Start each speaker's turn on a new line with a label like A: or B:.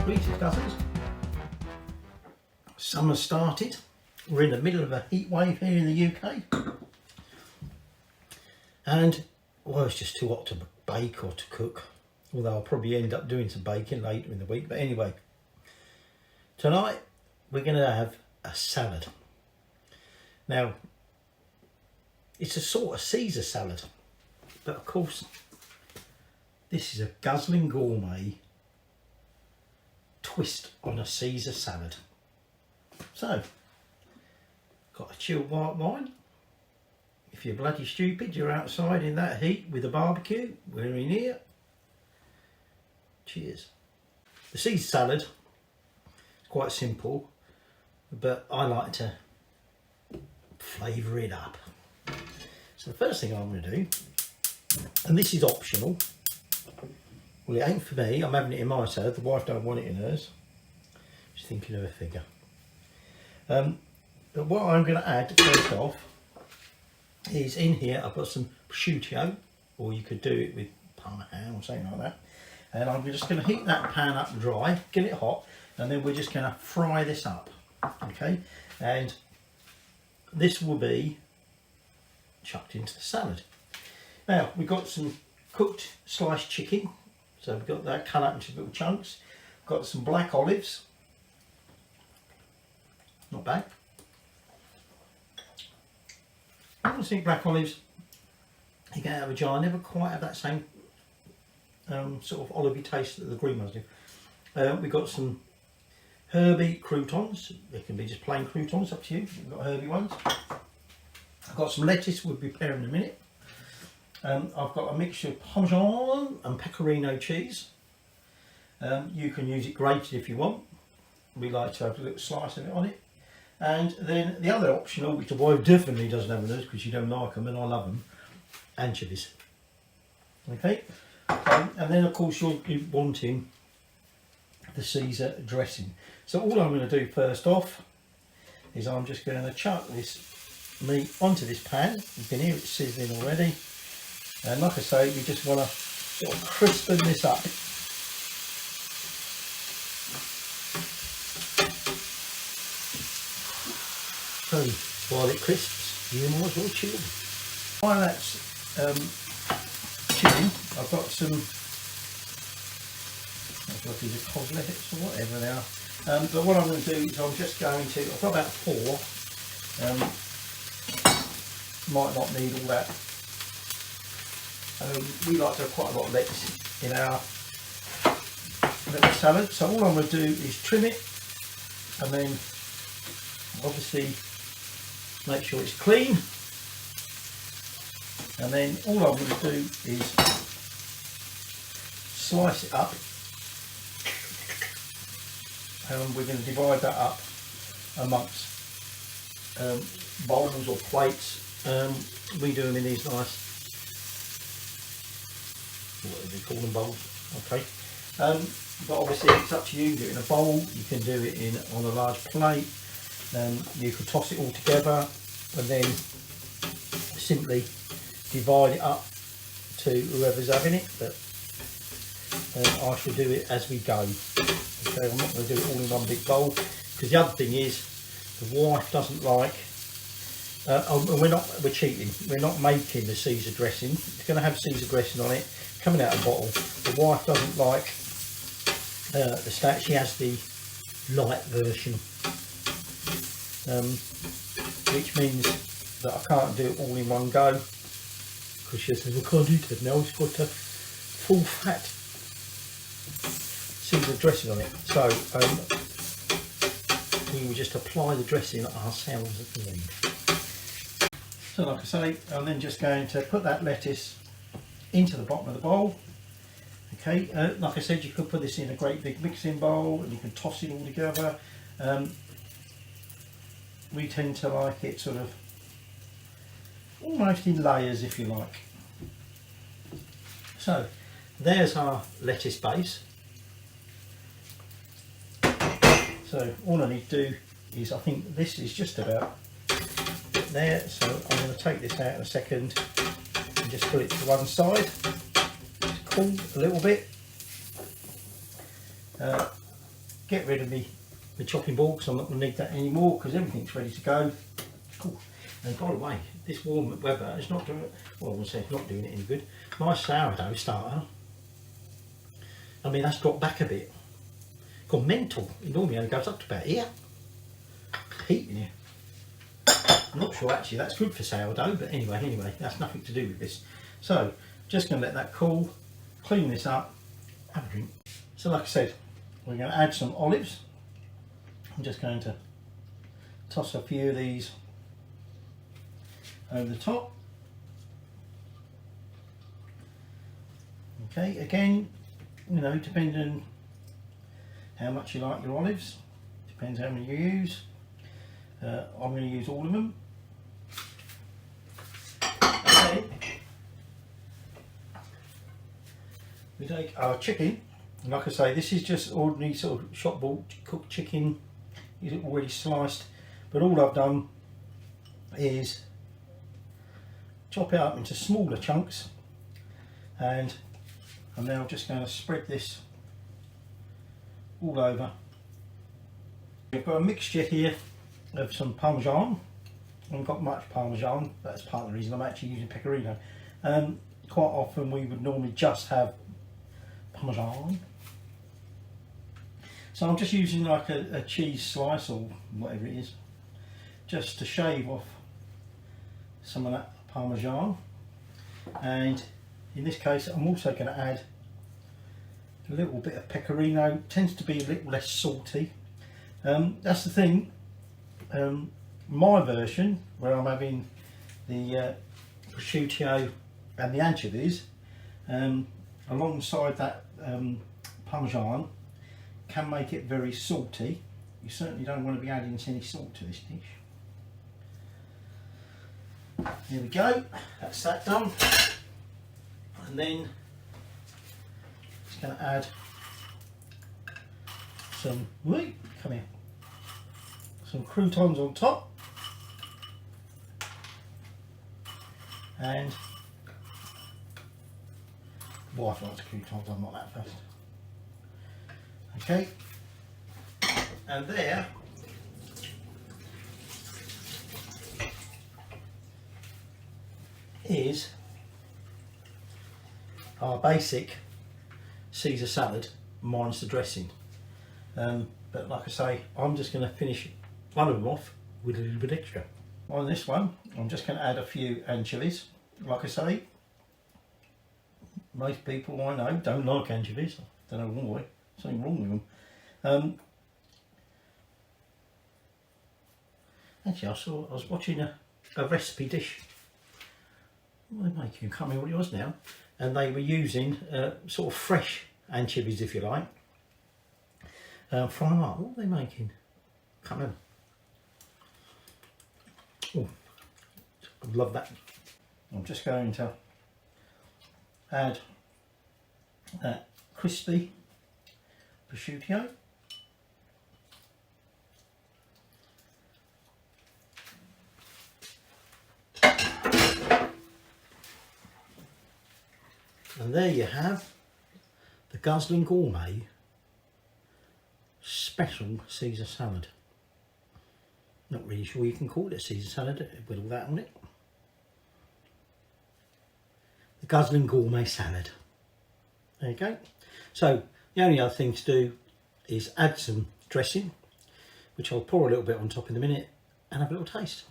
A: Anchovies, Guzzlers. Summer started. We're in the middle of a heat wave here in the UK. And, well, it's just too hot to bake or to cook. Although I'll probably end up doing some baking later in the week. But anyway, tonight we're going to have a salad. Now, it's a sort of Caesar salad. But of course, this is a Guzzling Gourmet twist on a Caesar salad. So, got a chilled white wine. If you're bloody stupid, you're outside in that heat with a barbecue. We're in here. Cheers. The Caesar salad is quite simple, but I like to flavour it up. So the first thing I'm going to do, and this is optional. Well, it ain't for me. I'm having it in my salad. The wife don't want it in hers. She's thinking of a figure. But what I'm going to add first off is in here I've got some prosciutto, or you could do it with parmesan or something like that. And I'm just going to heat that pan up dry, get it hot, and then we're just going to fry this up. Okay, and this will be chucked into the salad. Now we've got some cooked sliced chicken, so we've got that cut up into little chunks. Got some black olives, not bad. I don't think black olives you get out of a jar never quite have that same sort of olivey taste that the green ones do. We've got some herby croutons. They can be just plain croutons, up to you. We've got herby ones. I've got some lettuce we'll be preparing in a minute. I've got a mixture of Parmesan and Pecorino cheese. You can use it grated if you want. We like to have a little slice of it on it. And then the other optional, which the wife definitely doesn't have in hers because she don't like them and I love them, anchovies. Okay, and then of course you'll be wanting the Caesar dressing. So all I'm going to do first off is I'm just going to chuck this meat onto this pan. You can hear it sizzling already. And like I say, we just want to sort of crispen this up. So while it crisps, you might as well chill. While that's chilling, I've got some, I've got these coglets or whatever they are. But what I'm going to do is I'm just going to, I've got about 4. Might not need all that. We like to have quite a lot of lettuce in our little salad. So all I'm going to do is trim it and then obviously make sure it's clean, and then all I'm going to do is slice it up, and we're going to divide that up amongst bowls or plates. We do them in these nice, what do they call them, bowls? Okay. But obviously it's up to you. You can do it in a bowl, you can do it on a large plate. You can toss it all together and then simply divide it up to whoever's having it, but I shall do it as we go. Okay, I'm not going to do it all in one big bowl, because the other thing is the wife doesn't like, we're cheating, we're not making the Caesar dressing. It's going to have Caesar dressing on it, coming out of a bottle. The wife doesn't like the stat, she has the light version. Which means that I can't do it all in one go, because she says, I can't do that now, it's got a full fat Caesar dressing on it. So we will just apply the dressing ourselves at the end. So like I say, I'm then just going to put that lettuce into the bottom of the bowl. Okay, like I said, you could put this in a great big mixing bowl and you can toss it all together. We tend to like it sort of almost in layers, if you like. So there's our lettuce base. So all I need to do is, I think this is just about there, so I'm going to take this out in a second and just put it to one side. It's cool a little bit. get rid of the chopping board because I'm not going to need that anymore because everything's ready to go. Ooh. And by the way, this warm weather is not doing it, well I wouldn't say it's not doing it any good. My sourdough starter, I mean that's dropped back a bit. Gone mental. It normally only goes up to about here. Heating here. I'm not sure actually that's good for sourdough, but anyway, that's nothing to do with this. So, just going to let that cool, clean this up, have a drink. So like I said, we're going to add some olives. I'm just going to toss a few of these over the top. Okay, again, you know, depending on how much you like your olives, depends how many you use. I'm going to use all of them. Okay. We take our chicken, and like I say, this is just ordinary sort of shop bought cooked chicken. Is already sliced, but all I've done is chop it up into smaller chunks, and I'm now just going to spread this all over. We've got a mixture here of some Parmesan. I haven't got much Parmesan, that's part of the reason I'm actually using Pecorino. Quite often we would normally just have Parmesan. So I'm just using like a cheese slice or whatever it is, just to shave off some of that Parmesan. And in this case I'm also going to add a little bit of Pecorino. It tends to be a little less salty. That's the thing, my version where I'm having the prosciutto and the anchovies alongside that Parmesan can make it very salty. You certainly don't want to be adding any salt to this dish. There we go, that's that done. And then just going to add some, wait, come here, some croutons on top, and wife likes croutons, I'm not that fussed. Okay, and there is our basic Caesar salad minus the dressing. But like I say, I'm just going to finish one of them off with a little bit extra. On this one, I'm just going to add a few anchovies. Like I say, most people I know don't like anchovies. I don't know why. Something wrong with them. Actually, I was watching a recipe dish. What were they making? I can't remember what it was now. And they were using sort of fresh anchovies, if you like. Frying them up. What were they making? Can't remember. Oh, I love that. I'm just going to add that crispy prosciutto. And there you have the Guzzling Gourmet special Caesar salad. Not really sure you can call it a Caesar salad with all that on it. The Guzzling Gourmet salad. There you go. So the only other thing to do is add some dressing, which I'll pour a little bit on top in a minute, and have a little taste.